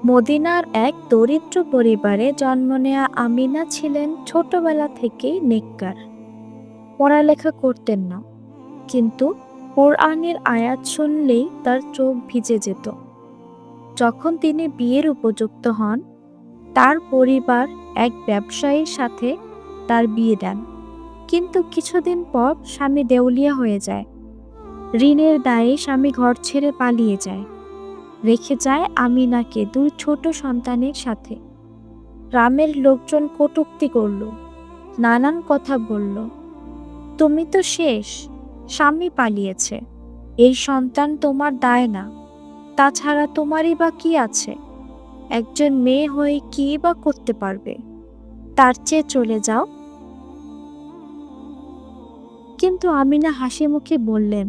মদিনার এক দরিদ্র পরিবারে জন্ম নেয়া আমিনা ছিলেন ছোটবেলা থেকেই নেককার। পড়ালেখা করতেন না, কিন্তু কোরআনের আয়াত শুনলেই তার চোখ ভিজে যেত। যখন তিনি বিয়ের উপযুক্ত হন, তার পরিবার এক ব্যবসায়ীর সাথে তার বিয়ে দেন। কিন্তু কিছুদিন পর স্বামী দেউলিয়া হয়ে যায়। ঋণের দায়ে স্বামী ঘর ছেড়ে পালিয়ে যায়, রেখে যায় আমিনাকে দুই ছোট সন্তানের সাথে। গ্রামের লোকজন কটূক্তি করল, নানান কথা বলল। তুমি তো শেষ, স্বামী পালিয়েছে, এই সন্তান তোমার দায় না। তাছাড়া তোমারই বা কি আছে? একজন মেয়ে হয়ে কি বা করতে পারবে? তার চেয়ে চলে যাও। কিন্তু আমিনা হাসি মুখে বললেন,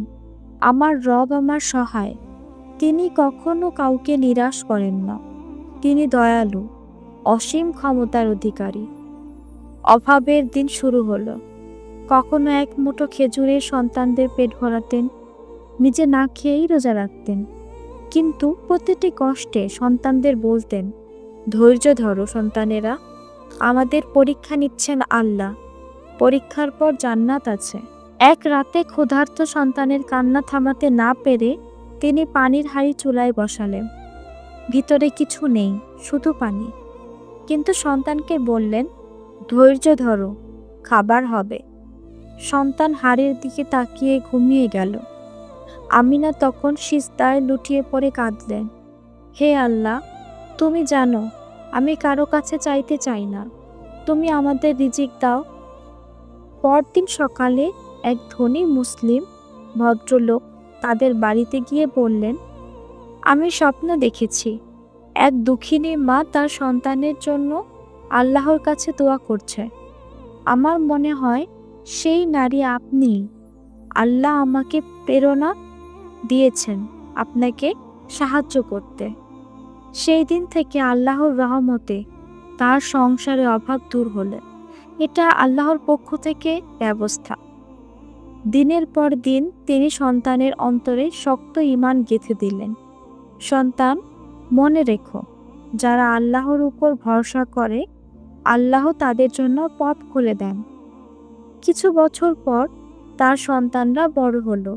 আমার রব আমার সহায়। তিনি কখনো কাউকে নিরাশ করেন না। তিনি দয়ালু, অসীম ক্ষমতার অধিকারী। অভাবের দিন শুরু হলো। কখনো এক মুঠো খেজুরের সন্তানদের পেট ভরাতেন, নিজে না খেয়েই রোজা রাখতেন। কিন্তু প্রতিটি কষ্টে সন্তানদের বলতেন, ধৈর্য ধরো সন্তানেরা, আমাদের পরীক্ষা নিচ্ছেন আল্লাহ, পরীক্ষার পর জান্নাত আছে। এক রাতে ক্ষুধার্ত সন্তানের কান্না থামাতে না পেরে তিনি পানির হাঁড়ি চুলায় বসালেন। ভিতরে কিছু নেই, শুধু পানি। কিন্তু সন্তানকে বললেন, ধৈর্য ধরো, খাবার হবে। সন্তান হাড়ের দিকে তাকিয়ে ঘুমিয়ে গেল। আমিনা তখন সিজদায় লুটিয়ে পড়ে কাঁদলেন, হে আল্লাহ, তুমি জানো আমি কারো কাছে চাইতে চাই না, তুমি আমাদের রিজিক দাও। পরদিন সকালে এক ধনী মুসলিম ভদ্রলোক তাদের বাড়িতে গিয়ে বললেন, আমি স্বপ্ন দেখেছি, এক দুঃখিনী মা তার সন্তানের জন্য আল্লাহর কাছে দোয়া করছে। আমার মনে হয় সেই নারী আপনি। আল্লাহ আমাকে প্রেরণা দিয়েছেন আপনাকে সাহায্য করতে। সেই দিন থেকে আল্লাহর রহমতে তার সংসারে অভাব দূর হলো। এটা আল্লাহর পক্ষ থেকে ব্যবস্থা। দিনের পর দিন তিনি সন্তানের অন্তরে শক্ত ঈমান গেঁথে দিলেন। সন্তান, মনে রেখো, যারা আল্লাহর উপর ভরসা করে, আল্লাহ তাদের জন্য পথ খুলে দেন। কিছু বছর পর তার সন্তানরা বড় হলো,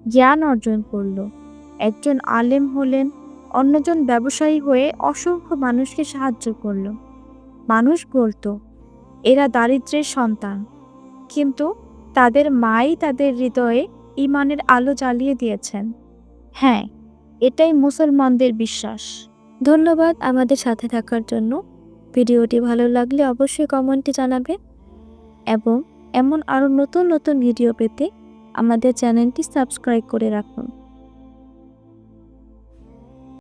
জ্ঞান অর্জন করলো। একজন আলেম হলেন, অন্যজন ব্যবসায়ী হয়ে অসংখ্য মানুষকে সাহায্য করলো। মানুষ বলতো, এরা দারিদ্র্যের সন্তান, কিন্তু তাদের মাই তাদের হৃদয়ে ঈমানের আলো জ্বালিয়ে দিয়েছেন। হ্যাঁ, এটাই মুসলমানদের বিশ্বাস। ধন্যবাদ আমাদের সাথে থাকার জন্য। ভিডিওটি ভালো লাগলে অবশ্যই কমেন্টে জানাবেন এবং এমন আরও নতুন নতুন ভিডিও পেতে আমাদের চ্যানেলটি সাবস্ক্রাইব করে রাখুন।